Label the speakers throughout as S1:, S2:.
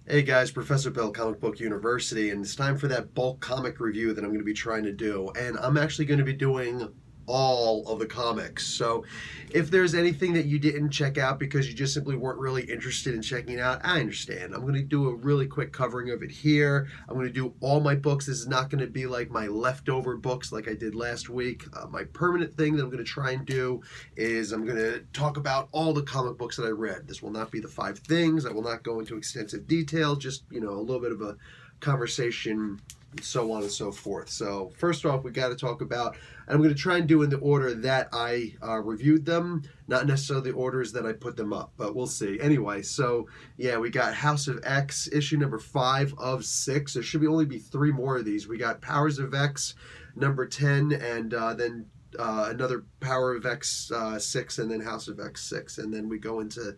S1: Hey guys, Professor Bill, Comic Book University, and it's time for that bulk comic review that I'm going to be trying to do. And I'm actually going to be doing all of the comics. So if there's anything that you didn't check out because you just simply weren't really interested in checking it out, I understand. I'm going to do a really quick covering of it here. I'm going to do all my books. This is not going to be like my leftover books like I did last week. My permanent thing that I'm going to try and do is I'm going to talk about all the comic books that I read. This will not be the five things. I will not go into extensive detail, just, a little bit of a conversation, and so on and so forth. So first off, we got to talk about, and I'm going to try and do in the order that I reviewed them, not necessarily the orders that I put them up, but we'll see. Anyway, so yeah, we got House of X, issue number 5 of 6. There should only be 3 more of these. We got Powers of X, number 10, and then another Power of X 6, and then House of X 6, and then we go into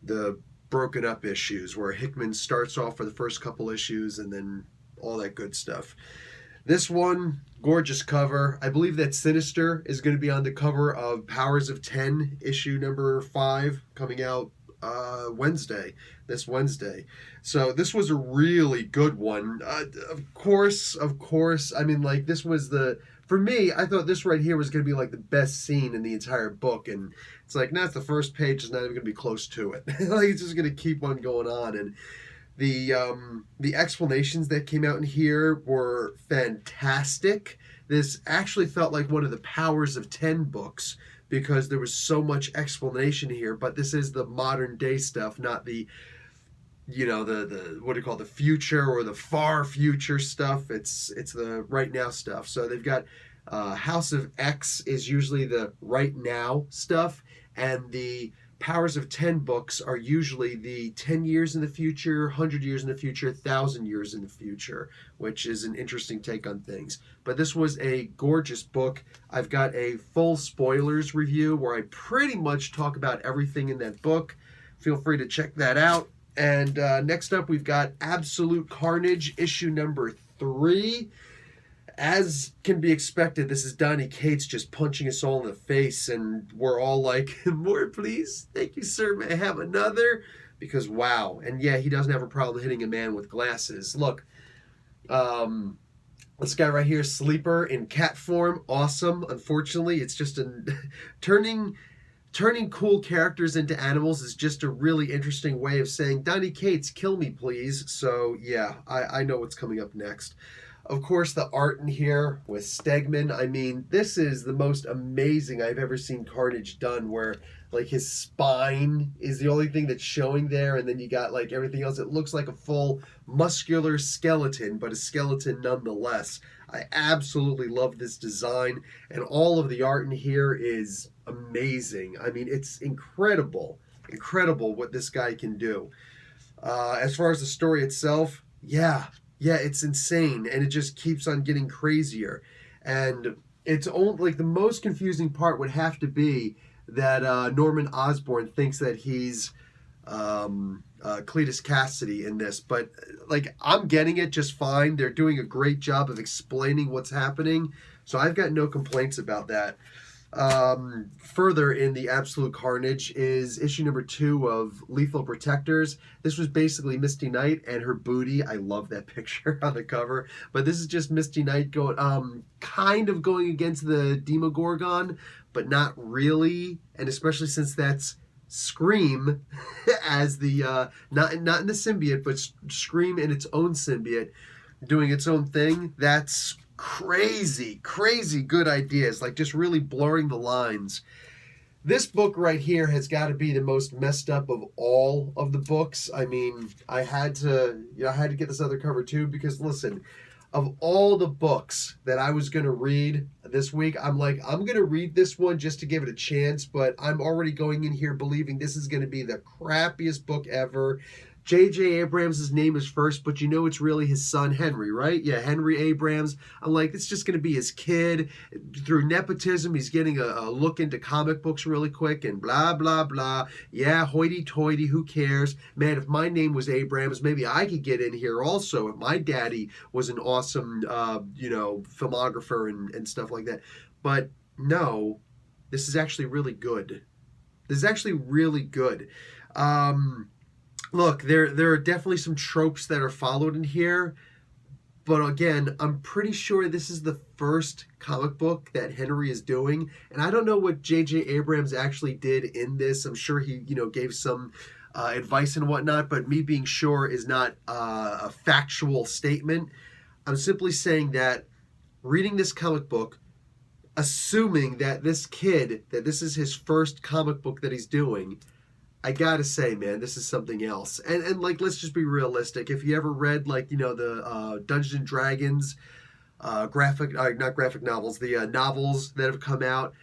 S1: the broken up issues where Hickman starts off for the first couple issues and then all that good stuff. This one, gorgeous cover. I believe that Sinister is going to be on the cover of Powers of 10, issue number 5, coming out this Wednesday. So this was a really good one. Of course. I mean, like, this was for me, I thought this right here was going to be like the best scene in the entire book. And it's like, nah, it's the first page is not even going to be close to it. Like, it's just going to keep on going on. And the explanations that came out in here were fantastic. This actually felt like one of the Powers of 10 books because there was so much explanation here, but this is the modern day stuff, not the the what do you call it, the future or the far future stuff. It's the right now stuff. So they've got House of X is usually the right now stuff, and the Powers of 10 books are usually the 10 years in the future, 100 years in the future, 1,000 years in the future, which is an interesting take on things. But this was a gorgeous book. I've got a full spoilers review where I pretty much talk about everything in that book. Feel free to check that out. And next up, we've got Absolute Carnage, issue number 3. As can be expected, this is Donny Cates just punching us all in the face, and we're all like, more please? Thank you, sir. May I have another? Because, wow. And yeah, he doesn't have a problem hitting a man with glasses. Look, this guy right here, Sleeper in cat form, awesome. Unfortunately, it's just turning cool characters into animals is just a really interesting way of saying, Donny Cates, kill me, please. So, yeah, I know what's coming up next. Of course, the art in here with Stegman. I mean, this is the most amazing I've ever seen Carnage done, where like his spine is the only thing that's showing there, and then you got like everything else. It looks like a full muscular skeleton, but a skeleton nonetheless. I absolutely love this design, and all of the art in here is amazing. I mean, it's incredible what this guy can do. As far as the story itself, yeah, it's insane, and it just keeps on getting crazier. And it's only like the most confusing part would have to be that Norman Osborn thinks that he's Cletus Cassidy in this, but like I'm getting it just fine. They're doing a great job of explaining what's happening, so I've got no complaints about that. Further in the Absolute Carnage is issue number 2 of Lethal Protectors. This was basically Misty Knight and her booty. I love that picture on the cover, but this is just Misty Knight going kind of going against the Demogorgon, but not really, and especially since that's Scream as the not in the symbiote, but Scream in its own symbiote doing its own thing. That's crazy good ideas, like just really blurring the lines. This book right here has got to be the most messed up of all of the books. I mean, I had to get this other cover too, because listen, of all the books that I was going to read this week, I'm going to read this one just to give it a chance, but I'm already going in here believing this is going to be the crappiest book ever. J.J. Abrams' name is first, but you know it's really his son, Henry, right? Yeah, Henry Abrams. I'm like, it's just going to be his kid. Through nepotism, he's getting a look into comic books really quick and blah, blah, blah. Yeah, hoity-toity, who cares? Man, if my name was Abrams, maybe I could get in here also. If my daddy was an awesome, filmographer and stuff like that. But no, this is actually really good. This is actually really good. Look, there are definitely some tropes that are followed in here, but again, I'm pretty sure this is the first comic book that Henry is doing, and I don't know what J.J. Abrams actually did in this. I'm sure he, gave some advice and whatnot, but me being sure is not a factual statement. I'm simply saying that reading this comic book, assuming that that this is his first comic book that he's doing, I gotta say, man, this is something else. And like, let's just be realistic. If you ever read like the Dungeons and Dragons graphic, not graphic novels, the novels that have come out,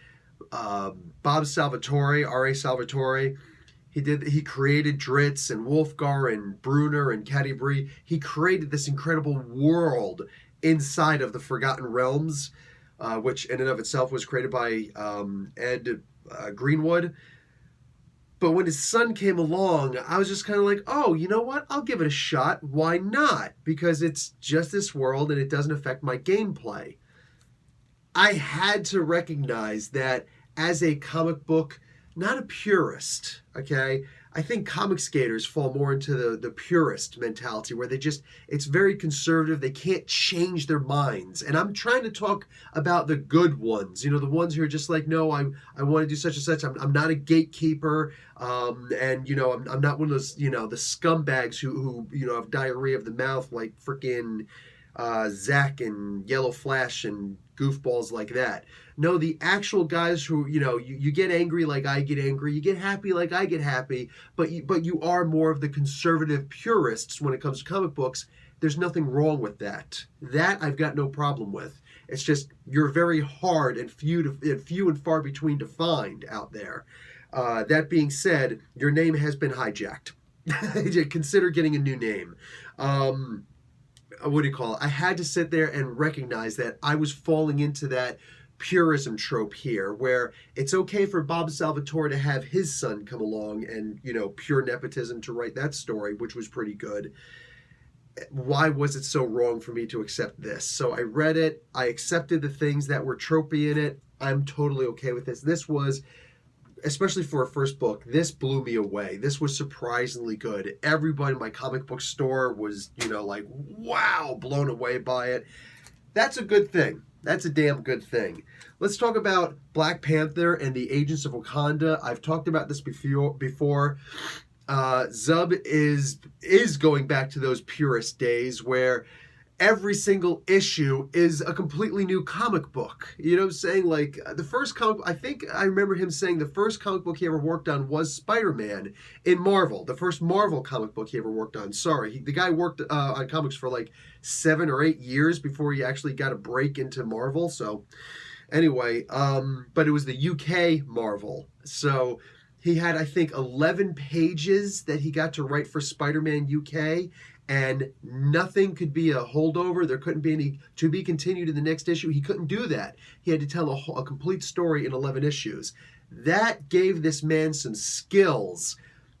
S1: Bob Salvatore, R.A. Salvatore, he created Dritz and Wolfgar and Brunner and Cadibri. He created this incredible world inside of the Forgotten Realms, which in and of itself was created by Ed Greenwood. But when his son came along, I was just kind of like, oh, you know what? I'll give it a shot. Why not? Because it's just this world and it doesn't affect my gameplay. I had to recognize that as a comic book, not a purist, okay? I think comic skaters fall more into the purist mentality where it's very conservative. They can't change their minds. And I'm trying to talk about the good ones, the ones who are just like, no, I want to do such and such. I'm not a gatekeeper. And, I'm not one of those, the scumbags who have diarrhea of the mouth like freaking Zack and Yellow Flash and goofballs like that. No, the actual guys who, you get angry like I get angry, you get happy like I get happy, but you are more of the conservative purists when it comes to comic books. There's nothing wrong with that. That I've got no problem with. It's just you're very hard and few and far between to find out there. That being said, your name has been hijacked. Consider getting a new name. What do you call it? I had to sit there and recognize that I was falling into that purism trope here, where it's okay for Bob Salvatore to have his son come along and, pure nepotism to write that story, which was pretty good. Why was it so wrong for me to accept this? So I read it. I accepted the things that were tropey in it. I'm totally okay with this. This was, especially for a first book, this blew me away. This was surprisingly good. Everybody in my comic book store was, like, wow, blown away by it. That's a good thing. That's a damn good thing. Let's talk about Black Panther and the Agents of Wakanda. I've talked about this before. Zub is going back to those purist days where every single issue is a completely new comic book. You know what I'm saying? Like, the first comic, I think I remember him saying the first comic book he ever worked on was Spider-Man in Marvel. The first Marvel comic book he ever worked on. Sorry, the guy worked on comics for like 7 or 8 years before he actually got a break into Marvel. So, anyway, but it was the UK Marvel. So, he had, I think, 11 pages that he got to write for Spider-Man UK, and nothing could be a holdover. There couldn't be any to be continued in the next issue. He couldn't do that. He had to tell a complete story in 11 issues. That gave this man some skills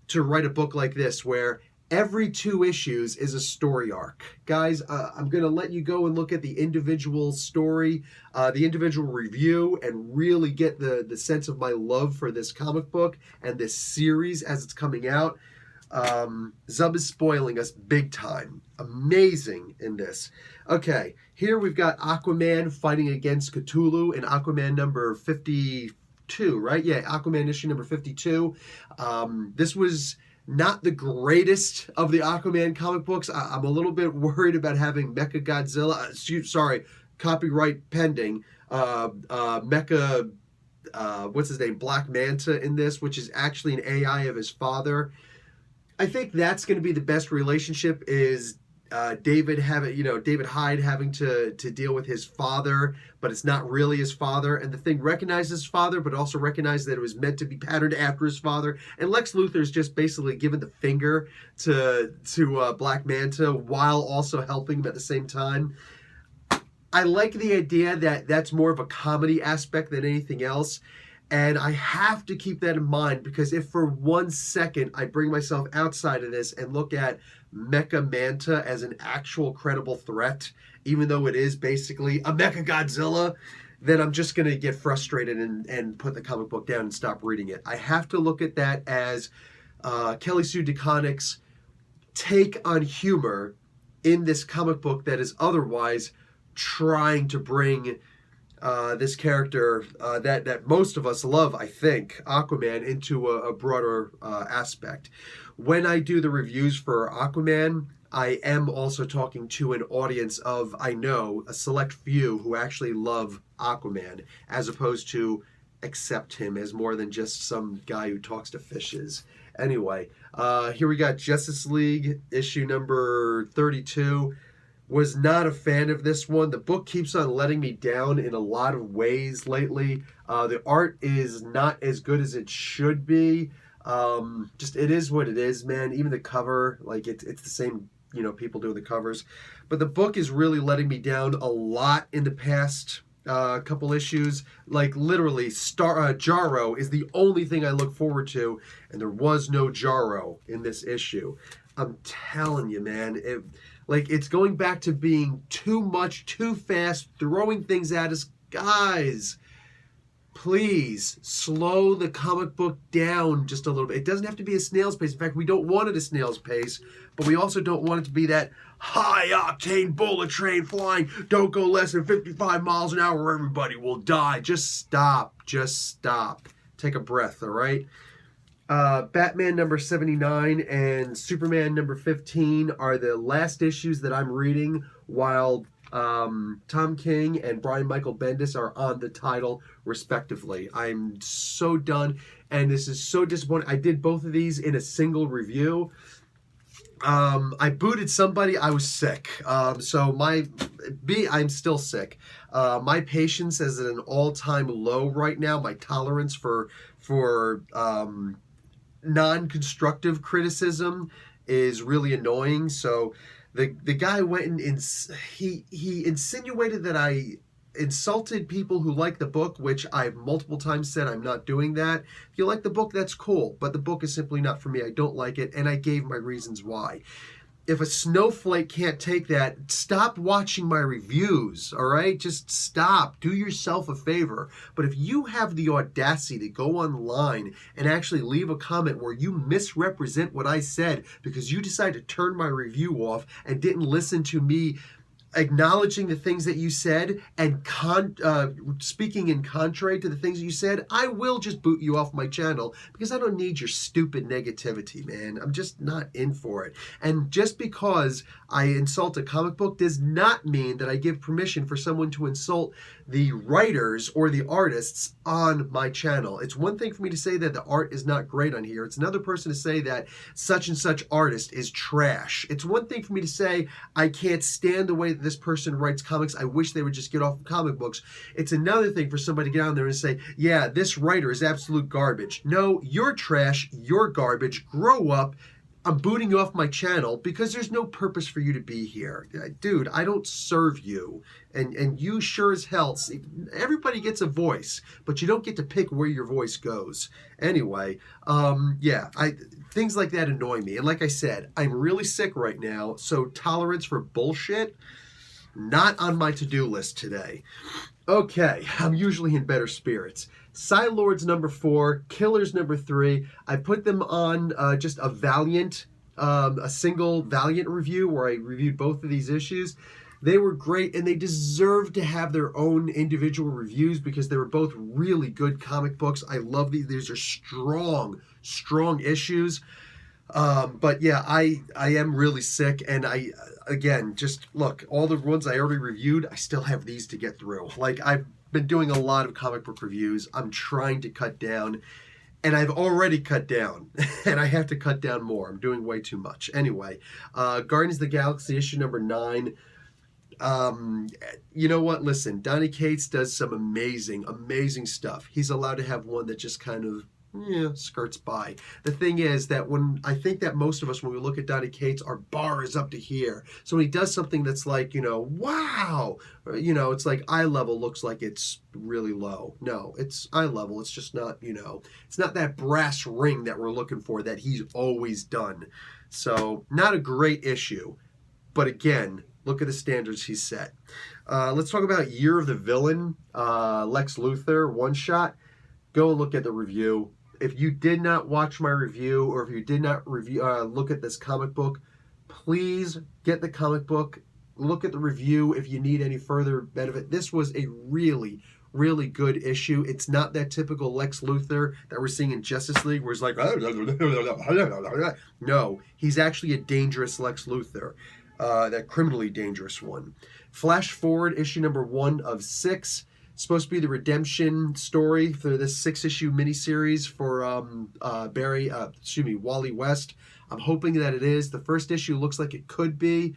S1: to write a book like this, where every 2 issues is a story arc. Guys, I'm going to let you go and look at the individual story, the individual review, and really get the sense of my love for this comic book and this series as it's coming out. Zub is spoiling us big time. Amazing in this. Okay, here we've got Aquaman fighting against Cthulhu in Aquaman number 52, right? Yeah, Aquaman issue number 52. This was not the greatest of the Aquaman comic books. I'm a little bit worried about having Mechagodzilla, copyright pending, Mecha, what's his name, Black Manta in this, which is actually an AI of his father. I think that's going to be the best relationship, is David Hyde having to deal with his father, but it's not really his father. And the Thing recognizes his father, but also recognizes that it was meant to be patterned after his father. And Lex Luthor is just basically giving the finger to Black Manta while also helping him at the same time. I like the idea that that's more of a comedy aspect than anything else. And I have to keep that in mind, because if for 1 second I bring myself outside of this and look at Mecha Manta as an actual credible threat, even though it is basically a Mecha Godzilla, then I'm just going to get frustrated and put the comic book down and stop reading it. I have to look at that as Kelly Sue DeConnick's take on humor in this comic book that is otherwise trying to bring this character that most of us love, I think, Aquaman, into a broader aspect. When I do the reviews for Aquaman, I am also talking to an audience of, I know, a select few who actually love Aquaman, as opposed to accept him as more than just some guy who talks to fishes. Anyway, here we got Justice League issue number 32. Was not a fan of this one. The book keeps on letting me down in a lot of ways lately. The art is not as good as it should be. Just it is what it is, man. Even the cover, like it's the same, people do the covers. But the book is really letting me down a lot in the past couple issues. Like literally, Jarro is the only thing I look forward to, and there was no Jarro in this issue. I'm telling you, man. It's going back to being too much, too fast, throwing things at us. Guys, please slow the comic book down just a little bit. It doesn't have to be a snail's pace. In fact, we don't want it a snail's pace, but we also don't want it to be that high-octane bullet train flying. Don't go less than 55 miles an hour or everybody will die. Just stop. Just stop. Take a breath, all right? Batman number 79 and Superman number 15 are the last issues that I'm reading while Tom King and Brian Michael Bendis are on the title respectively. I'm so done, and this is so disappointing. I did both of these in a single review. I booted somebody. I was sick. I'm still sick. My patience is at an all-time low right now. My tolerance for non-constructive criticism is really annoying. So the guy went and he insinuated that I insulted people who like the book, which I've multiple times said I'm not doing that. If you like the book, that's cool, but the book is simply not for me. I don't like it, and I gave my reasons why. If a snowflake can't take that, stop watching my reviews, all right? Just stop. Do yourself a favor. But if you have the audacity to go online and actually leave a comment where you misrepresent what I said because you decided to turn my review off and didn't listen to me acknowledging the things that you said and speaking in contrary to the things you said, I will just boot you off my channel because I don't need your stupid negativity, man. I'm just not in for it. And just because I insult a comic book does not mean that I give permission for someone to insult the writers or the artists on my channel. It's one thing for me to say that the art is not great on here. It's another person to say that such and such artist is trash. It's one thing for me to say I can't stand the way that this person writes comics. I wish they would just get off of comic books. It's another thing for somebody to get on there and say, yeah, this writer is absolute garbage. No, you're trash. You're garbage. Grow up. I'm booting you off my channel because there's no purpose for you to be here. Dude, I don't serve you. And you sure as hell, see, everybody gets a voice, but you don't get to pick where your voice goes. Anyway, things like that annoy me. And like I said, I'm really sick right now, so tolerance for bullshit, not on my to-do list today. Okay, I'm usually in better spirits. Psylords number 4, Killers number 3. I put them on just a single Valiant review where I reviewed both of these issues. They were great, and they deserve to have their own individual reviews because they were both really good comic books. I love these. These are strong issues. But yeah, I am really sick, and look, all the ones I already reviewed, I still have these to get through. Like, I've been doing a lot of comic book reviews. I'm trying to cut down, and I've already cut down, and I have to cut down more. I'm doing way too much. Anyway, Guardians of the Galaxy issue number 9. You know what? Listen, Donny Cates does some amazing stuff. He's allowed to have one that just kind of skirts by. The thing is that I think that most of us, when we look at Donny Cates, our bar is up to here. So when he does something that's like, wow, it's like eye level looks like it's really low. No, it's eye level. It's just not, it's not that brass ring that we're looking for that he's always done. So not a great issue. But again, look at the standards he's set. Let's talk about Year of the Villain, Lex Luthor, one shot. Go and look at the review. If you did not watch my review, or if you did not look at this comic book, please get the comic book. Look at the review if you need any further benefit. This was a really, really good issue. It's not that typical Lex Luthor that we're seeing in Justice League where he's like, no, he's actually a dangerous Lex Luthor, that criminally dangerous one. Flash forward, issue number 1 of 6. Supposed to be the redemption story for this 6-issue miniseries for Wally West. I'm hoping that it is. The first issue looks like it could be.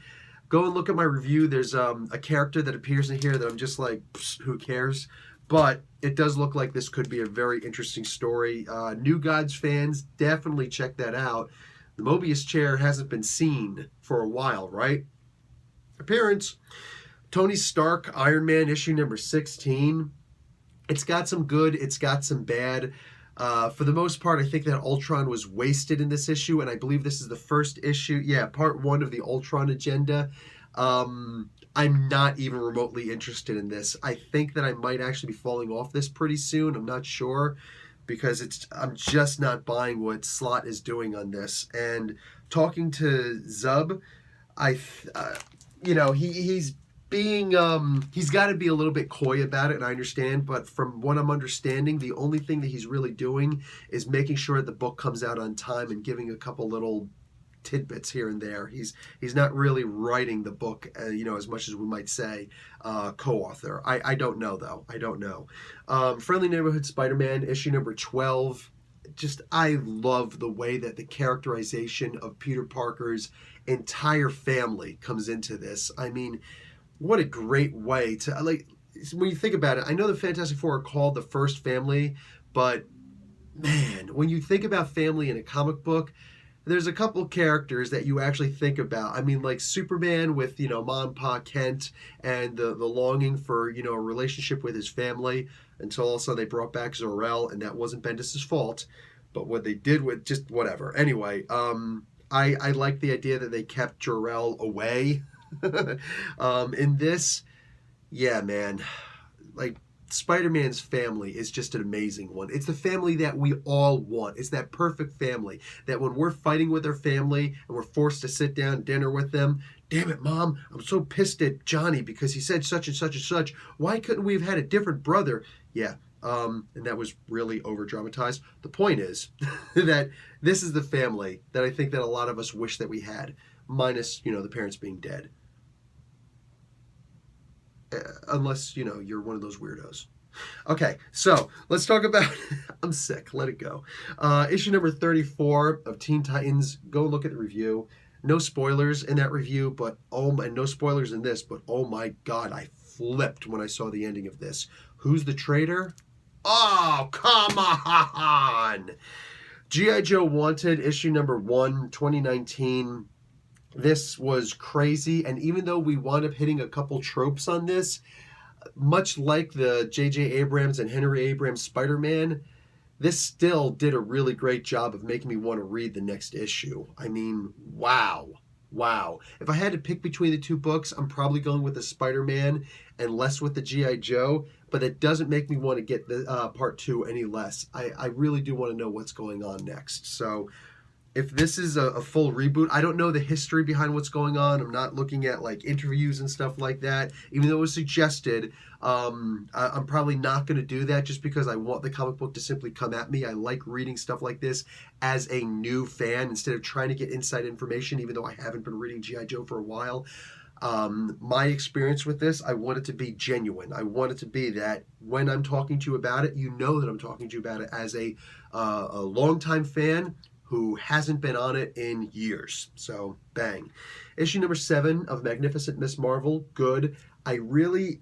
S1: Go and look at my review. There's a character that appears in here that I'm just like, who cares? But it does look like this could be a very interesting story. New Gods fans, definitely check that out. The Mobius chair hasn't been seen for a while, right? Appearance, Tony Stark, Iron Man, issue number 16. It's got some good, it's got some bad. For the most part, I think that Ultron was wasted in this issue, and I believe this is the first issue. Yeah, part 1 of the Ultron agenda. I'm not even remotely interested in this. I think that I might actually be falling off this pretty soon. I'm not sure, because I'm just not buying what Slott is doing on this. And talking to Zub, he's being he's got to be a little bit coy about it, and I understand, but from what I'm understanding, the only thing that he's really doing is making sure that the book comes out on time and giving a couple little tidbits here and there. He's not really writing the book, as much as we might say co-author. I don't know, though. I don't know. Friendly Neighborhood Spider-Man, issue number 12. Just, I love the way that the characterization of Peter Parker's entire family comes into this. I mean, what a great way to, when you think about it, I know the Fantastic Four are called the first family, but man, when you think about family in a comic book, there's a couple characters that you actually think about. I mean, like Superman with, Mom, Pa, Kent, and the longing for, a relationship with his family, until also they brought back Zor-El, and that wasn't Bendis' fault, but what they did with, just whatever. Anyway, I like the idea that they kept Jor-El away. In this, yeah, man, like Spider-Man's family is just an amazing one. It's the family that we all want. It's that perfect family that when we're fighting with our family and we're forced to sit down dinner with them, damn it, Mom, I'm so pissed at Johnny because he said such and such and such. Why couldn't we have had a different brother? Yeah. And that was really over dramatized. The point is that this is the family that I think that a lot of us wish that we had, minus, the parents being dead. Unless, you're one of those weirdos. Okay, so let's talk about, I'm sick, let it go. Issue number 34 of Teen Titans. Go look at the review. No spoilers in that review, and no spoilers in this, but oh my God, I flipped when I saw the ending of this. Who's the traitor? Oh, come on! G.I. Joe Wanted, issue number 1, 2019. This was crazy, and even though we wound up hitting a couple tropes on this, much like the J.J. Abrams and Henry Abrams Spider-Man, this still did a really great job of making me want to read the next issue. I mean, wow. If I had to pick between the two books, I'm probably going with the Spider-Man and less with the G.I. Joe, but it doesn't make me want to get the part 2 any less. I really do want to know what's going on next. So if this is a full reboot, I don't know the history behind what's going on. I'm not looking at interviews and stuff like that, even though it was suggested. I'm probably not going to do that just because I want the comic book to simply come at me. I like reading stuff like this as a new fan instead of trying to get inside information, even though I haven't been reading G.I. Joe for a while. My experience with this, I want it to be genuine. I want it to be that when I'm talking to you about it, you know that I'm talking to you about it as a longtime fan who hasn't been on it in years. So, bang. Issue number 7 of Magnificent Miss Marvel, good. I really,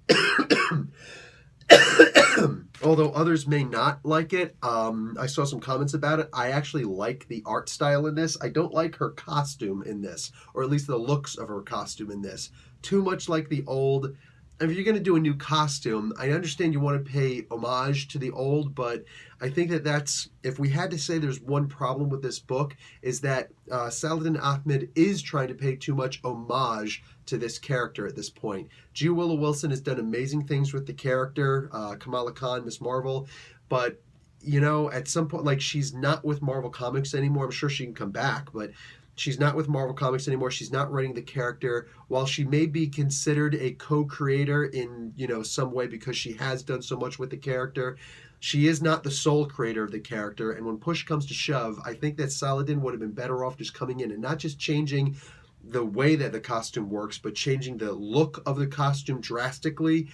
S1: although others may not like it, I saw some comments about it. I actually like the art style in this. I don't like her costume in this, or at least the looks of her costume in this. Too much like the old. If you're going to do a new costume, I understand you want to pay homage to the old, but I think that's, if we had to say there's one problem with this book, is that Saladin Ahmed is trying to pay too much homage to this character at this point. G. Willow Wilson has done amazing things with the character, Kamala Khan, Miss Marvel, but, at some point, she's not with Marvel Comics anymore. I'm sure she can come back, but She's not with Marvel Comics anymore. She's not writing the character. While she may be considered a co-creator in, some way because she has done so much with the character, she is not the sole creator of the character. And when push comes to shove, I think that Saladin would have been better off just coming in and not just changing the way that the costume works, but changing the look of the costume drastically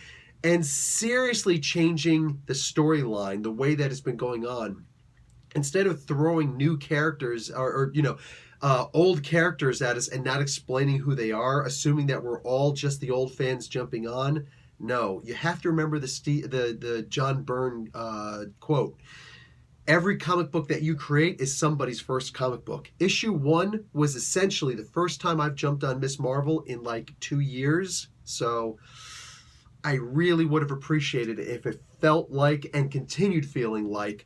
S1: and seriously changing the storyline, the way that it's been going on. Instead of throwing new characters or old characters at us and not explaining who they are, assuming that we're all just the old fans jumping on. No, you have to remember the John Byrne quote. Every comic book that you create is somebody's first comic book. Issue 1 was essentially the first time I've jumped on Miss Marvel in like 2 years. So I really would have appreciated it if it felt like and continued feeling like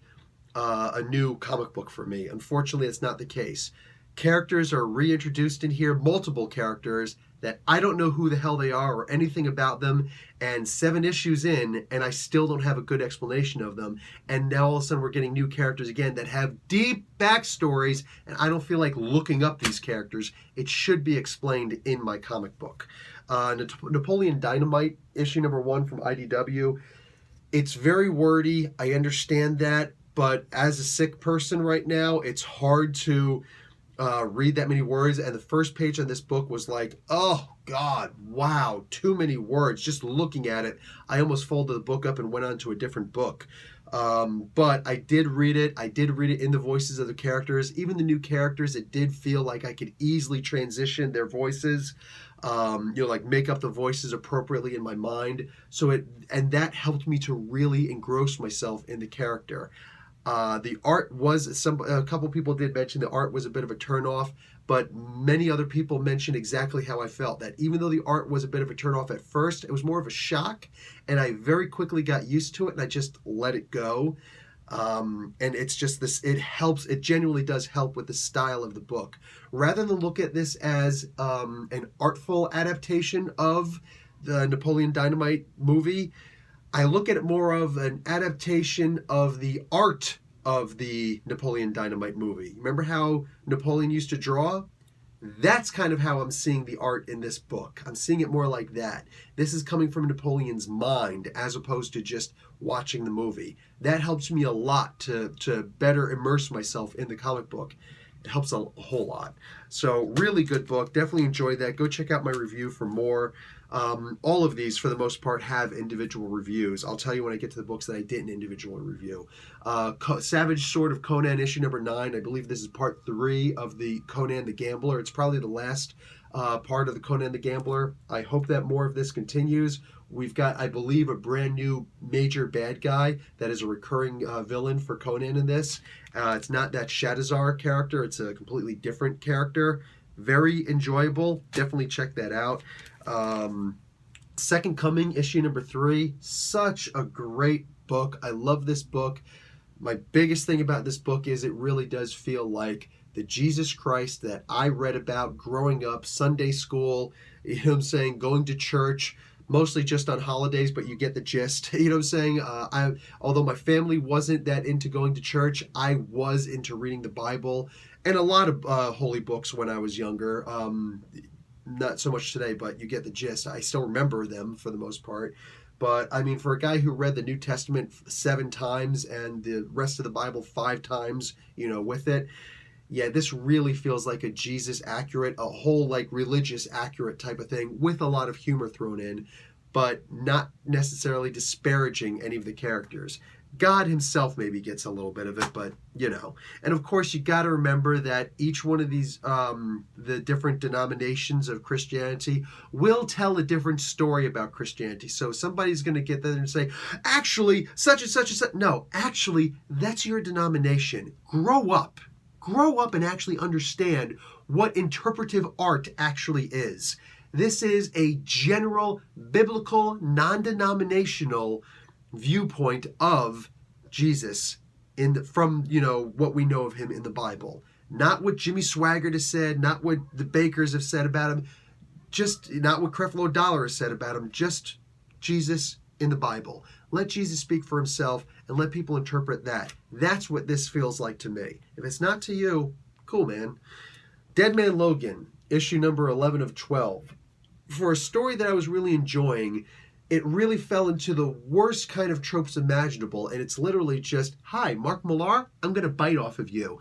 S1: a new comic book for me. Unfortunately, it's not the case. Characters are reintroduced in here, multiple characters that I don't know who the hell they are or anything about them, and 7 issues in, and I still don't have a good explanation of them. And now all of a sudden we're getting new characters again that have deep backstories, and I don't feel like looking up these characters. It should be explained in my comic book. Napoleon Dynamite, issue number 1 from IDW. It's very wordy, I understand that, but as a sick person right now, it's hard to read that many words, and the first page on this book was like, oh God, wow, too many words. Just looking at it, I almost folded the book up and went on to a different book. But I did read it. I did read it in the voices of the characters. Even the new characters, it did feel like I could easily transition their voices, like make up the voices appropriately in my mind. And that helped me to really engross myself in the character. The art was, a couple people did mention the art was a bit of a turnoff, but many other people mentioned exactly how I felt, that even though the art was a bit of a turnoff at first, it was more of a shock, and I very quickly got used to it, and I just let it go. And it's just this, it helps, it genuinely does help with the style of the book. Rather than look at this as an artful adaptation of the Napoleon Dynamite movie, I look at it more of an adaptation of the art of the Napoleon Dynamite movie. Remember how Napoleon used to draw? That's kind of how I'm seeing the art in this book. I'm seeing it more like that. This is coming from Napoleon's mind as opposed to just watching the movie. That helps me a lot to better immerse myself in the comic book. It helps a whole lot. So really good book. Definitely enjoyed that. Go check out my review for more. All of these, for the most part, have individual reviews. I'll tell you when I get to the books that I didn't individually review. Savage Sword of Conan, issue number 9. I believe this is part 3 of the Conan the Gambler. It's probably the last part of the Conan the Gambler. I hope that more of this continues. We've got, I believe, a brand new major bad guy that is a recurring villain for Conan in this. It's not that Shadazar character. It's a completely different character. Very enjoyable. Definitely check that out. Second Coming, issue number 3. Such a great book. I love this book. My biggest thing about this book is it really does feel like the Jesus Christ that I read about growing up, Sunday school, going to church, mostly just on holidays, but you get the gist. Although my family wasn't that into going to church, I was into reading the Bible and a lot of holy books when I was younger. Not so much today, but you get the gist. I still remember them for the most part. But, I mean, for a guy who read the New Testament 7 times and the rest of the Bible 5 times, with it, yeah, this really feels like a Jesus accurate, a whole, religious accurate type of thing with a lot of humor thrown in, but not necessarily disparaging any of the characters. God himself maybe gets a little bit of it, but, And of course, you got to remember that each one of these, the different denominations of Christianity will tell a different story about Christianity. So somebody's going to get there and say, actually, such and such and such. No, actually, that's your denomination. Grow up. Grow up and actually understand what interpretive art actually is. This is a general, biblical, non-denominational viewpoint of Jesus from what we know of him in the Bible. Not what Jimmy Swaggart has said, not what the Bakers have said about him, just not what Creflo Dollar has said about him, just Jesus in the Bible. Let Jesus speak for himself and let people interpret that. That's what this feels like to me. If it's not to you, cool, man. Deadman Logan, issue number 11 of 12. For a story that I was really enjoying, it really fell into the worst kind of tropes imaginable, and it's literally just, hi, Mark Millar, I'm going to bite off of you.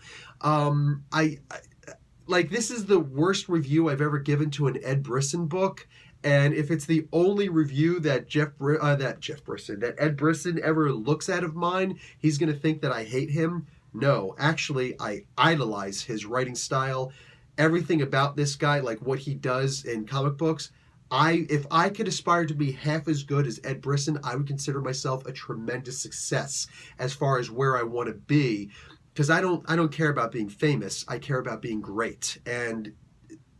S1: Like, this is the worst review I've ever given to an Ed Brisson book, and if it's the only review that that Ed Brisson ever looks at of mine, he's going to think that I hate him. No, actually, I idolize his writing style. Everything about this guy, like what he does in comic books, if I could aspire to be half as good as Ed Brisson, I would consider myself a tremendous success as far as where I want to be. Because I don't care about being famous. I care about being great. And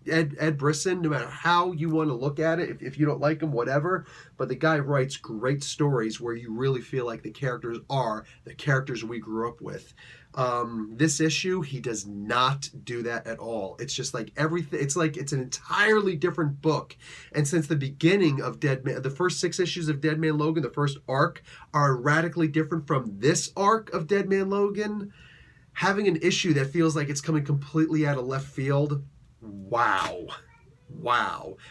S1: Ed Brisson, no matter how you want to look at it, if you don't like him, whatever, but the guy writes great stories where you really feel like the characters are the characters we grew up with. This issue, he does not do that at all. It's just like everything, it's like it's an entirely different book. And since the beginning of Deadman, the first 6 issues of Deadman Logan, the first arc, are radically different from this arc of Deadman Logan, having an issue that feels like it's coming completely out of left field, wow.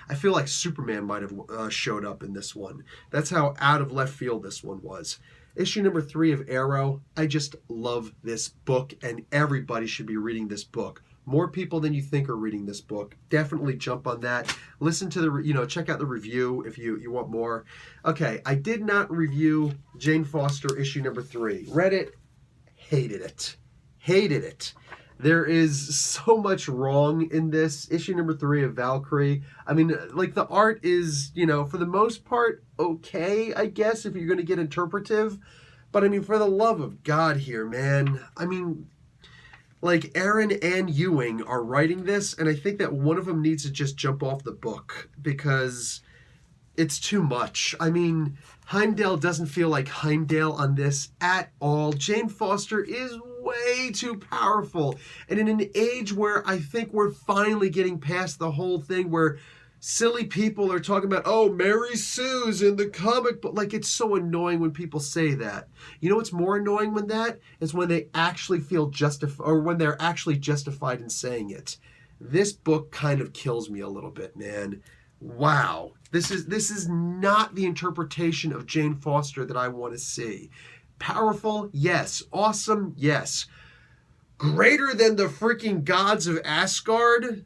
S1: I feel like Superman might have showed up in this one. That's how out of left field this one was. Issue number 3 of Arrow. I just love this book, and everybody should be reading this book. More people than you think are reading this book. Definitely jump on that. Listen to the, check out the review if you want more. Okay, I did not review Jane Foster issue number 3. Read it, hated it. There is so much wrong in this. Issue number 3 of Valkyrie. I mean, like, the art is, for the most part, okay, I guess, if you're going to get interpretive. But, I mean, for the love of God here, man. I mean, like, Aaron and Ewing are writing this, and I think that one of them needs to just jump off the book, because it's too much. I mean, Heimdall doesn't feel like Heimdall on this at all. Jane Foster is way too powerful. And in an age where I think we're finally getting past the whole thing where silly people are talking about, oh, Mary Sue's in the comic book. Like, it's so annoying when people say that. You know what's more annoying than that? Is when they actually feel justified, or when they're actually justified in saying it. This book kind of kills me a little bit, man. Wow. This is not the interpretation of Jane Foster that I want to see. Powerful? Yes. Awesome? Yes. Greater than the freaking gods of Asgard?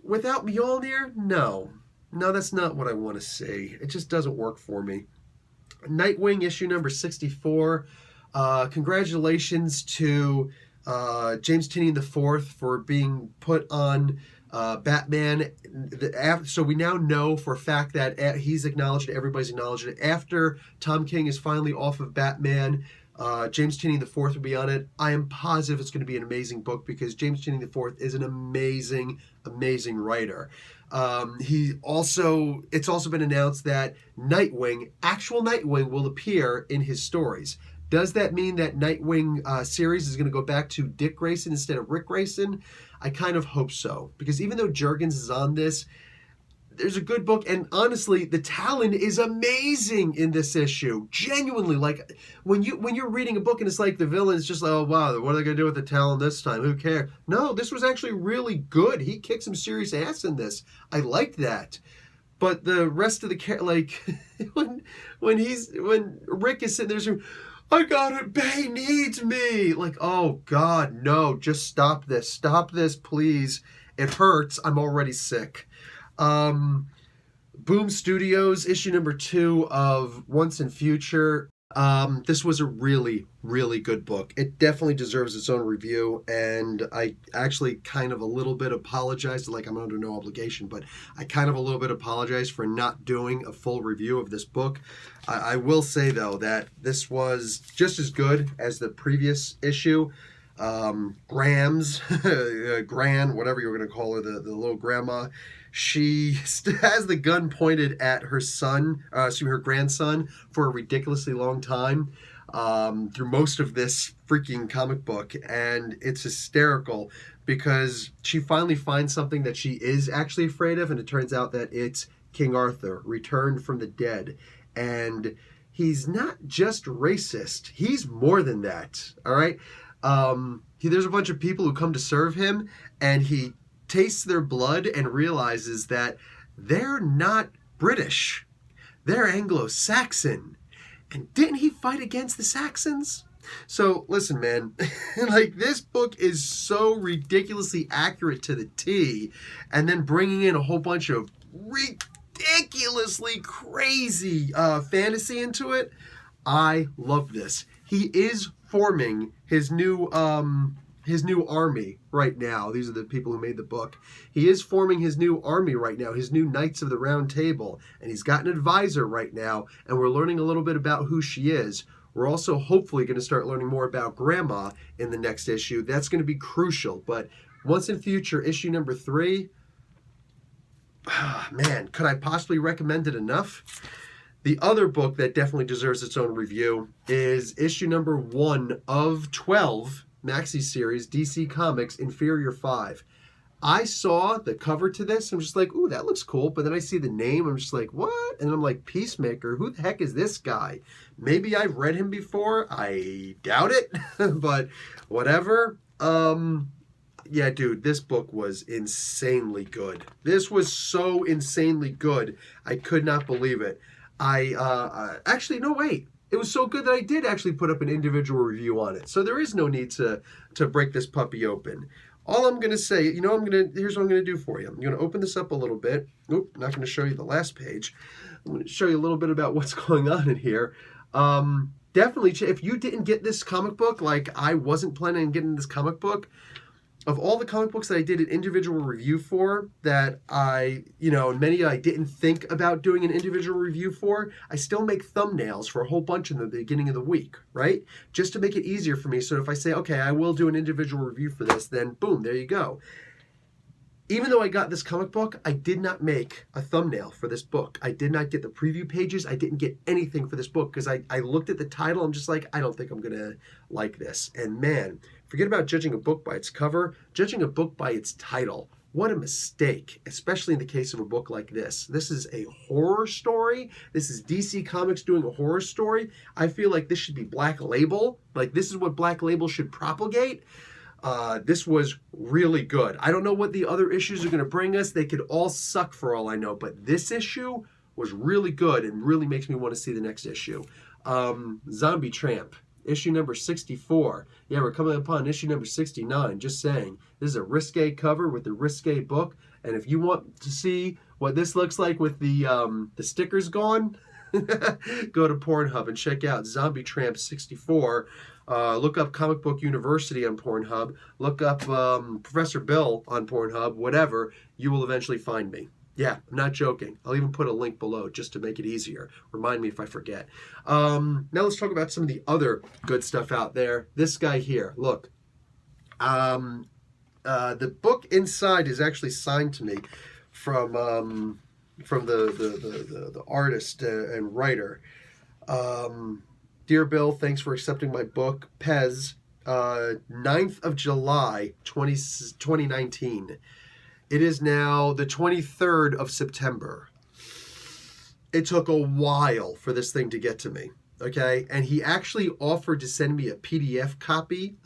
S1: Without Mjolnir? No. No, that's not what I want to see. It just doesn't work for me. Nightwing issue number 64. Congratulations to James Tynion IV for being put on Batman. So we now know for a fact that he's acknowledged, everybody's acknowledged it. After Tom King is finally off of Batman, James Tynion IV will be on it. I am positive it's going to be an amazing book because James Tynion IV is an amazing writer. It's also been announced that actual Nightwing will appear in his stories. Does that mean that Nightwing series is going to go back to Dick Grayson instead of Rick Grayson? I kind of hope so, because even though Jurgens is on this, there's a good book, and honestly, the Talon is amazing in this issue. Genuinely, like, when you're reading a book and it's like the villain is just like, oh wow, what are they going to do with the Talon this time? Who cares? No, this was actually really good. He kicked some serious ass in this. I liked that. But the rest of the like, when Rick is sitting there, I got it, Bay needs me. Like, oh God, no, just stop this, please. It hurts. I'm already sick. Boom Studios, issue number 2 of Once and Future. This was a really, really good book. It definitely deserves its own review, and I actually kind of a little bit apologized, like I'm under no obligation, but I kind of a little bit apologized for not doing a full review of this book. I will say, though, that this was just as good as the previous issue. Grams, Gran, whatever you're going to call her, the little grandma, she has the gun pointed at her her grandson for a ridiculously long time through most of this freaking comic book, and it's hysterical because she finally finds something that she is actually afraid of, and it turns out that it's King Arthur, returned from the dead, and he's not just racist, he's more than that, all right? There's a bunch of people who come to serve him, and he tastes their blood and realizes that they're not British. They're Anglo-Saxon. And didn't he fight against the Saxons? So, listen, man, like, this book is so ridiculously accurate to the T, and then bringing in a whole bunch of ridiculously crazy fantasy into it. I love this. He is forming his new army right now. These are the people who made the book. He is forming his new army right now, his new Knights of the Round Table, and he's got an advisor right now, and we're learning a little bit about who she is. We're also hopefully going to start learning more about Grandma in the next issue. That's going to be crucial. But Once in Future, issue number 3, man, could I possibly recommend it enough? The other book that definitely deserves its own review is issue number 1 of 12, maxi series, DC Comics, Inferior 5. I saw the cover to this, I'm just like, ooh, that looks cool. But then I see the name, I'm just like, what? And I'm like, Peacemaker, who the heck is this guy? Maybe I've read him before. I doubt it, but whatever. Yeah, dude, this book was insanely good. This was so insanely good. I could not believe it. Actually, no, wait. It was so good that I did actually put up an individual review on it. So there is no need to break this puppy open. All I'm going to say, here's what I'm going to do for you. I'm going to open this up a little bit. Oop, not going to show you the last page. I'm going to show you a little bit about what's going on in here. Definitely, if you didn't get this comic book, like I wasn't planning on getting this comic book, of all the comic books that I did an individual review for, that many I didn't think about doing an individual review for, I still make thumbnails for a whole bunch in the beginning of the week, right? Just to make it easier for me. So if I say, okay, I will do an individual review for this, then boom, there you go. Even though I got this comic book, I did not make a thumbnail for this book. I did not get the preview pages. I didn't get anything for this book because I looked at the title. I'm just like, I don't think I'm going to like this. And man, forget about judging a book by its cover, judging a book by its title. What a mistake, especially in the case of a book like this. This is a horror story. This is DC Comics doing a horror story. I feel like this should be Black Label. Like, this is what Black Label should propagate. This was really good. I don't know what the other issues are going to bring us. They could all suck for all I know, but this issue was really good and really makes me want to see the next issue. Zombie Tramp, issue number 64. Yeah, we're coming upon issue number 69. Just saying, this is a risque cover with the risque book, and if you want to see what this looks like with the stickers gone, go to Pornhub and check out Zombie Tramp 64. Look up Comic Book University on Pornhub. Look up Professor Bill on Pornhub. Whatever, you will eventually find me. Yeah, I'm not joking. I'll even put a link below just to make it easier. Remind me if I forget. Now let's talk about some of the other good stuff out there. This guy here, look. The book inside is actually signed to me from the artist and writer. Dear Bill, thanks for accepting my book. Pez, 9th of July, 2019. It is now the 23rd of September. It took a while for this thing to get to me, okay? And he actually offered to send me a PDF copy.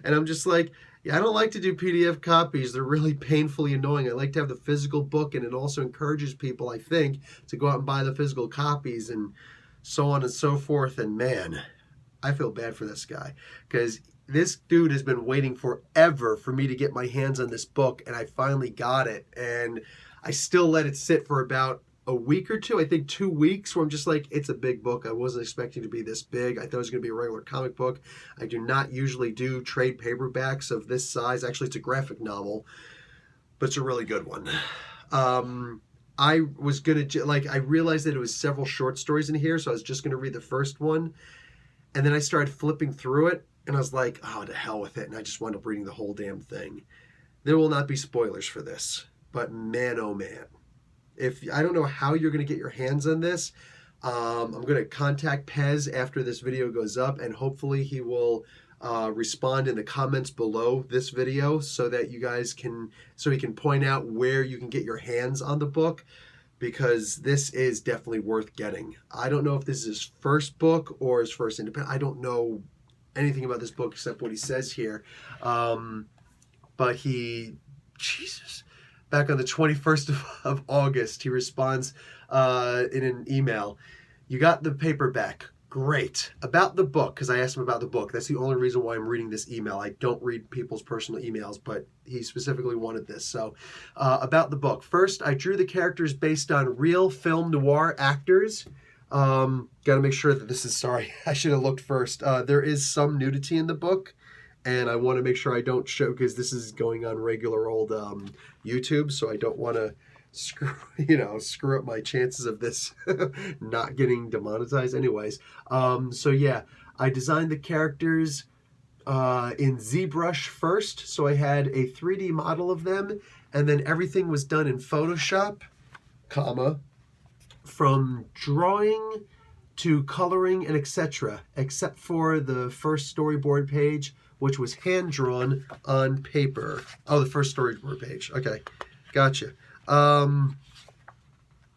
S1: And I'm just like, yeah, I don't like to do PDF copies. They're really painfully annoying. I like to have the physical book, and it also encourages people, I think, to go out and buy the physical copies and so on and so forth. And man, I feel bad for this guy because this dude has been waiting forever for me to get my hands on this book, and I finally got it. And I still let it sit for about a week or two, I think 2 weeks, where I'm just like, it's a big book. I wasn't expecting to be this big. I thought it was going to be a regular comic book. I do not usually do trade paperbacks of this size. Actually, it's a graphic novel, but it's a really good one. I was going to, I realized that it was several short stories in here, so I was just going to read the first one. And then I started flipping through it, and I was like, oh, to hell with it. And I just wound up reading the whole damn thing. There will not be spoilers for this, but man, oh man. I don't know how you're going to get your hands on this. I'm going to contact Pez after this video goes up, and hopefully he will respond in the comments below this video so that you guys so he can point out where you can get your hands on the book, because this is definitely worth getting. I don't know if this is his first book or his first independent. I don't know anything about this book except what he says here. But he Jesus. Back on the 21st of August, he responds in an email, "You got the paperback. Great. About the book," because I asked him about the book. That's the only reason why I'm reading this email. I don't read people's personal emails, but he specifically wanted this. So, about the book. First, I drew the characters based on real film noir actors. Got to make sure that this is, sorry, I should have looked first. There is some nudity in the book, and I want to make sure I don't show, because this is going on regular old YouTube, so I don't want to screw up my chances of this not getting demonetized. Anyways, so yeah, I designed the characters in ZBrush first, so I had a 3D model of them, and then everything was done in Photoshop, from drawing to coloring and etc., except for the first storyboard page, which was hand-drawn on paper. Oh, the first storyboard page. Okay, gotcha.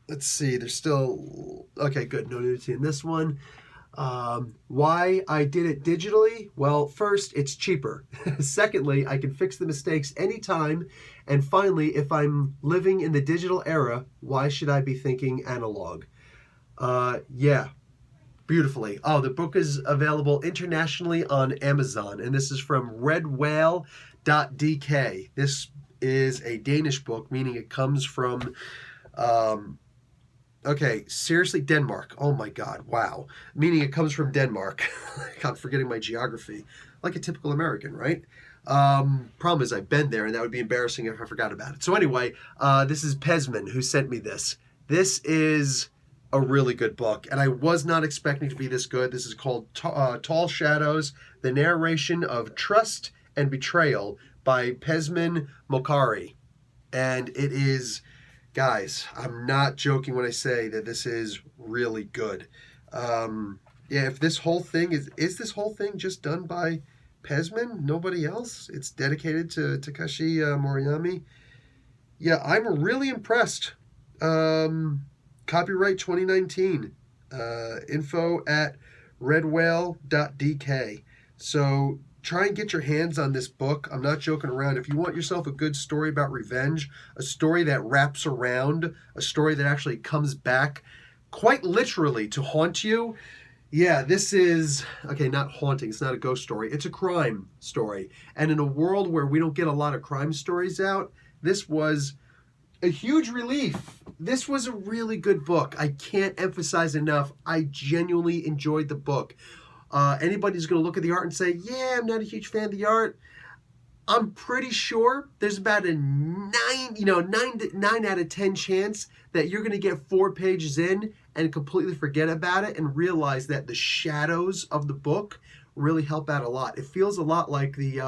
S1: Let's see, there's still... Okay, good, no nudity in this one. Why I did it digitally? Well, first, it's cheaper. Secondly, I can fix the mistakes anytime. And finally, if I'm living in the digital era, why should I be thinking analog? Yeah, beautifully. Oh, the book is available internationally on Amazon, and this is from redwhale.dk. This is a Danish book, meaning it comes from... okay, seriously, Denmark. Oh my God, wow. Meaning it comes from Denmark. I'm forgetting my geography. Like a typical American, right? Problem is I've been there, and that would be embarrassing if I forgot about it. So anyway, this is Pesman who sent me this. This is a really good book, and I was not expecting it to be this good. This is called Tall Shadows, The Narration of Trust and Betrayal by Pesman Mokari. And it is... Guys, I'm not joking when I say that this is really good. Yeah, if this whole thing is this whole thing just done by Pesman? Nobody else? It's dedicated to Takashi Moriyami? Yeah, I'm really impressed. Copyright 2019. Info at redwhale.dk. So try and get your hands on this book. I'm not joking around. If you want yourself a good story about revenge, a story that wraps around, a story that actually comes back quite literally to haunt you, yeah, this is, okay, not haunting. It's not a ghost story. It's a crime story. And in a world where we don't get a lot of crime stories out, this was a huge relief. This was a really good book. I can't emphasize enough. I genuinely enjoyed the book. Anybody's going to look at the art and say, yeah, I'm not a huge fan of the art. I'm pretty sure there's about a 9 out of 10 chance that you're going to get 4 pages in and completely forget about it and realize that the shadows of the book really help out a lot. It feels a lot like the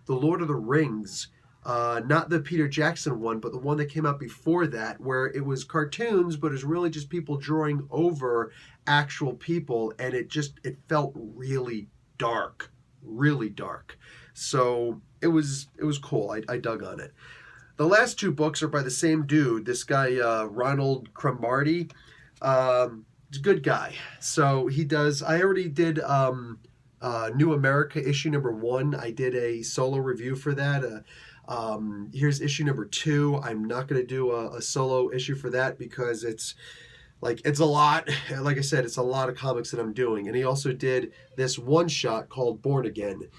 S1: Lord of the Rings, not the Peter Jackson one, but the one that came out before that, where it was cartoons, but it was really just people drawing over actual people, and it felt really dark. So it was cool. I dug on it. The last 2 books are by the same dude, this guy Ronald Cromartie. He's a good guy. So he does, I already did New America issue number 1. I did a solo review for that. Here's issue number 2. I'm not going to do a solo issue for that because it's a lot. Like I said, it's a lot of comics that I'm doing. And he also did this one-shot called Born Again.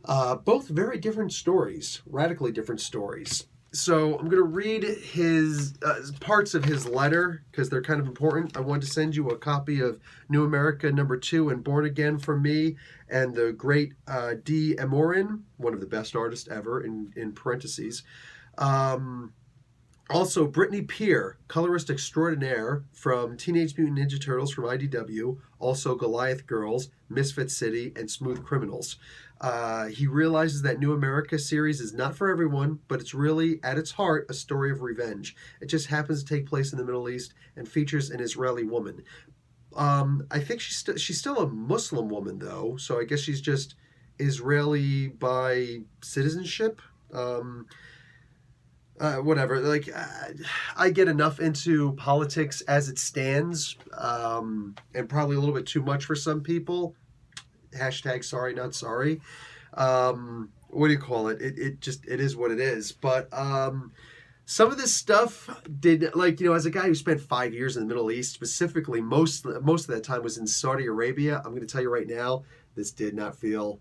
S1: Both very different stories, radically different stories. So I'm going to read his parts of his letter because they're kind of important. I wanted to send you a copy of New America number 2 and Born Again from me and the great D. Amorin, one of the best artists ever, in parentheses. Also, Brittany Peer, colorist extraordinaire from Teenage Mutant Ninja Turtles from IDW, also Goliath Girls, Misfit City, and Smooth Criminals. He realizes that New America series is not for everyone, but it's really, at its heart, a story of revenge. It just happens to take place in the Middle East and features an Israeli woman. I think she's still a Muslim woman, though, so I guess she's just Israeli by citizenship. Whatever. I get enough into politics as it stands, and probably a little bit too much for some people. Hashtag sorry, not sorry. what do you call it? It is what it is. But some of this stuff did, like, as a guy who spent 5 years in the Middle East, specifically most of that time was in Saudi Arabia. I'm going to tell you right now, this did not feel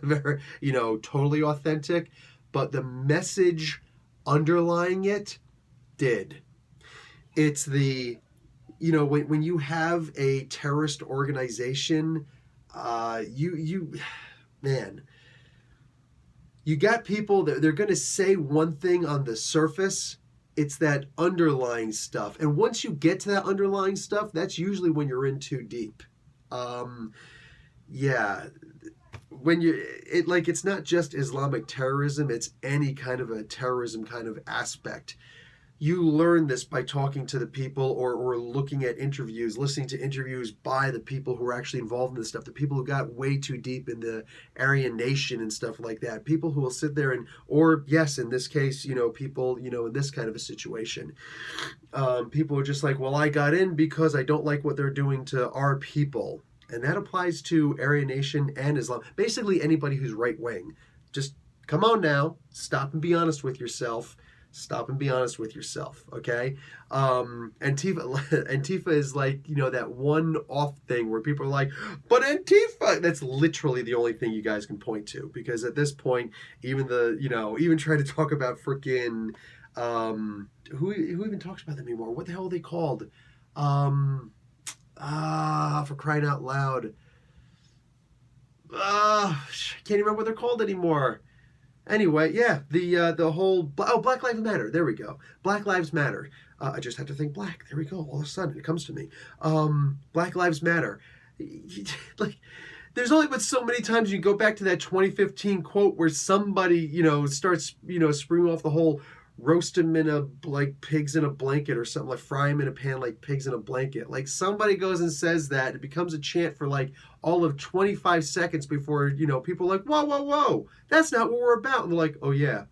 S1: very, totally authentic, but the message underlying it did. It's the, when you have a terrorist organization, man, you got people that they're going to say one thing on the surface. It's that underlying stuff. And once you get to that underlying stuff, that's usually when you're in too deep. Yeah. It's not just Islamic terrorism, it's any kind of a terrorism kind of aspect. You learn this by talking to the people or looking at interviews, listening to interviews by the people who are actually involved in this stuff, the people who got way too deep in the Aryan Nation and stuff like that, people who will sit there or yes, in this case, people, in this kind of a situation, people are just like, well, I got in because I don't like what they're doing to our people. And that applies to Aryan Nation and Islam. Basically, anybody who's right-wing. Just come on now. Stop and be honest with yourself. Stop and be honest with yourself, okay? Antifa is like, that one-off thing where people are like, but Antifa! That's literally the only thing you guys can point to. Because at this point, even even trying to talk about freaking, who even talks about them anymore? What the hell are they called? For crying out loud. I can't remember what they're called anymore. Anyway, yeah, the whole... Black Lives Matter. There we go. Black Lives Matter. I just had to think black. There we go. All of a sudden, it comes to me. Black Lives Matter. Like, there's only but so many times you go back to that 2015 quote where somebody, starts, spewing off the whole... roast them in like pigs in a blanket or something, like fry them in a pan like pigs in a blanket. Like somebody goes and says that, it becomes a chant for like all of 25 seconds before, people are like, whoa, whoa, whoa, that's not what we're about. And they're like, oh yeah,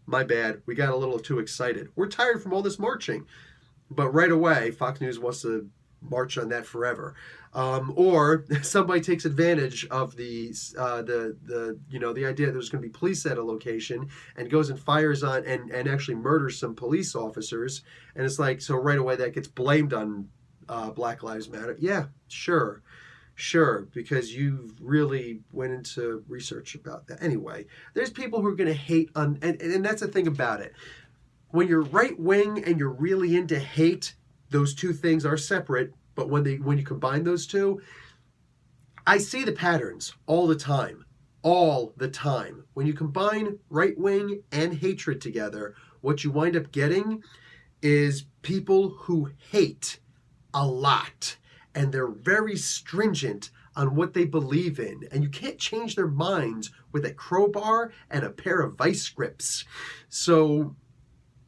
S1: my bad. We got a little too excited. We're tired from all this marching. But right away, Fox News wants to march on that forever. Or somebody takes advantage of the idea that there's going to be police at a location and goes and fires on and actually murders some police officers. And it's like, so right away that gets blamed on Black Lives Matter. Yeah, sure, because you really went into research about that. Anyway, there's people who are going to hate on, and that's the thing about it. When you're right wing and you're really into hate, those two things are separate. But when you combine those two, I see the patterns all the time. All the time. When you combine right wing and hatred together, what you wind up getting is people who hate a lot. And they're very stringent on what they believe in. And you can't change their minds with a crowbar and a pair of vice grips. So,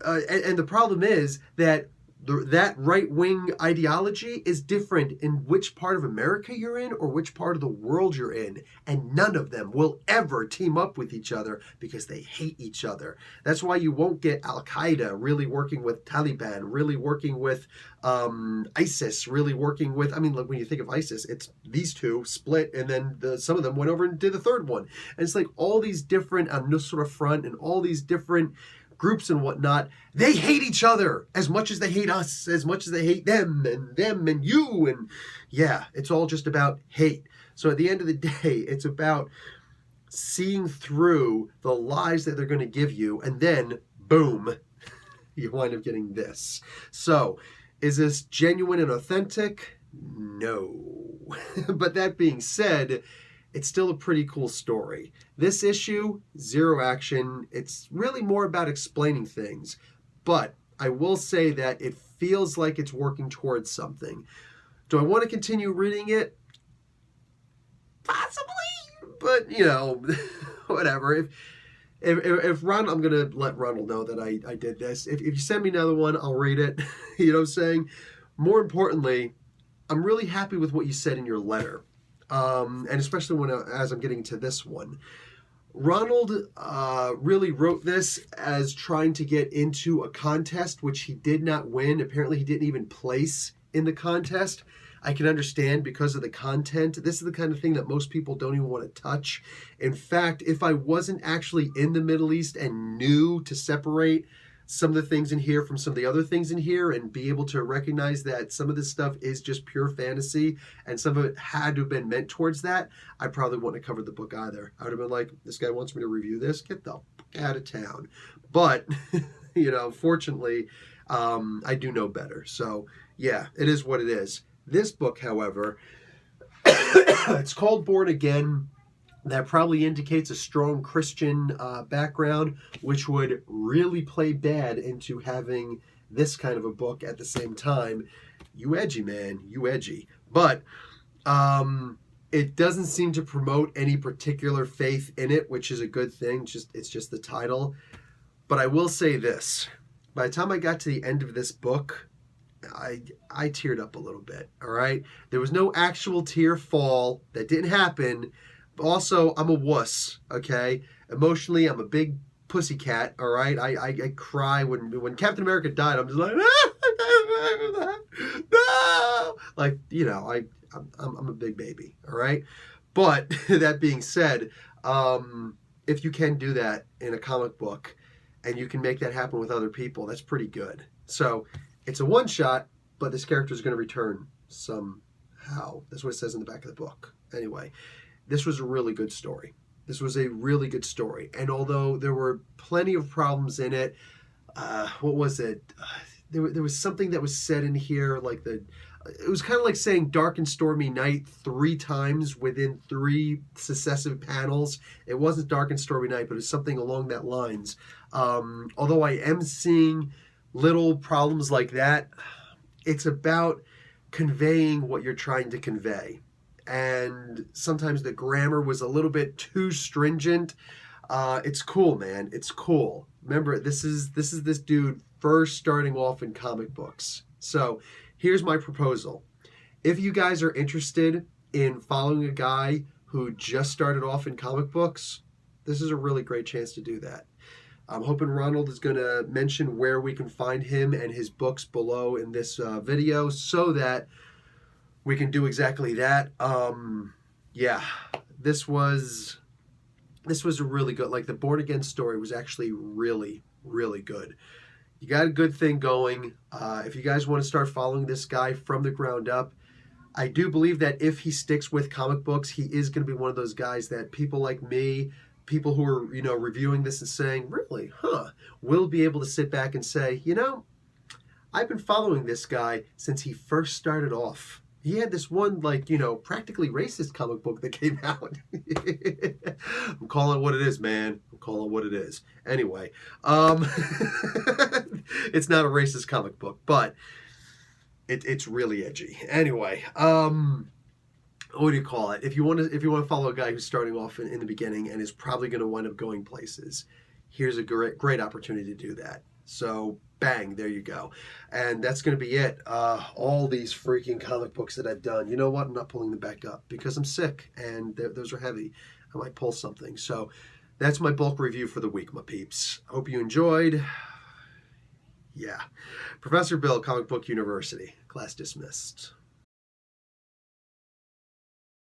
S1: and the problem is that that right-wing ideology is different in which part of America you're in or which part of the world you're in. And none of them will ever team up with each other because they hate each other. That's why you won't get Al-Qaeda really working with Taliban, really working with ISIS, really working with... look, when you think of ISIS, it's these two split, and then some of them went over and did the third one. And it's like all these different Nusra Front and all these different groups and whatnot, they hate each other as much as they hate us, as much as they hate them and you. And yeah, it's all just about hate. So at the end of the day, it's about seeing through the lies that they're going to give you. And then, boom, you wind up getting this. So is this genuine and authentic? No. But that being said, it's still a pretty cool story. This issue, zero action. It's really more about explaining things. But I will say that it feels like it's working towards something. Do I want to continue reading it? Possibly. But, whatever. If Ron, I'm going to let Ronald know that I did this. If you send me another one, I'll read it. You know what I'm saying? More importantly, I'm really happy with what you said in your letter. And especially as I'm getting to this one. Ronald really wrote this as trying to get into a contest, which he did not win. Apparently, he didn't even place in the contest. I can understand because of the content. This is the kind of thing that most people don't even want to touch. In fact, if I wasn't actually in the Middle East and knew to separate some of the things in here from some of the other things in here and be able to recognize that some of this stuff is just pure fantasy and some of it had to have been meant towards that, I probably wouldn't have covered the book either. I would have been like, this guy wants me to review this? Get the fuck out of town. But, fortunately, I do know better. So, yeah, it is what it is. This book, however, it's called Born Again. That probably indicates a strong Christian background, which would really play bad into having this kind of a book at the same time. You edgy, man. You edgy. But it doesn't seem to promote any particular faith in it, which is a good thing. It's just the title. But I will say this. By the time I got to the end of this book, I teared up a little bit, all right? There was no actual tear fall. That didn't happen. Also, I'm a wuss, okay? Emotionally, I'm a big pussycat, all right? I cry when Captain America died. I'm just like, no! Like, I'm a big baby, all right? But that being said, if you can do that in a comic book and you can make that happen with other people, that's pretty good. So it's a one-shot, but this character is going to return somehow. That's what it says in the back of the book. Anyway, this was a really good story. This was a really good story. And although there were plenty of problems in it, what was it? There was something that was said in here, like it was kind of like saying dark and stormy night 3 times within 3 successive panels. It wasn't dark and stormy night, but it was something along that lines. Although I am seeing little problems like that, it's about conveying what you're trying to convey. And sometimes the grammar was a little bit too stringent. It's cool, man. It's cool. Remember, this is this dude first starting off in comic books. So here's my proposal. If you guys are interested in following a guy who just started off in comic books, this is a really great chance to do that. I'm hoping Ronald is going to mention where we can find him and his books below in this video so that we can do exactly that. Yeah, this was a really good, like the Born Again story was actually really, really good. You got a good thing going. If you guys want to start following this guy from the ground up, I do believe that if he sticks with comic books, he is going to be one of those guys that people like me, people who are, reviewing this and saying, really, will be able to sit back and say, I've been following this guy since he first started off. He had this one, practically racist comic book that came out. I'm calling it what it is, man. I'm calling it what it is. Anyway, it's not a racist comic book, but it's really edgy. Anyway, what do you call it? If you want to follow a guy who's starting off in the beginning and is probably going to wind up going places, here's a great opportunity to do that. So bang, there you go. And that's going to be it. All these freaking comic books that I've done. You know what? I'm not pulling them back up because I'm sick and those are heavy. I might pull something. So that's my bulk review for the week, my peeps. Hope you enjoyed. Yeah. Professor Bill, Comic Book University. Class dismissed.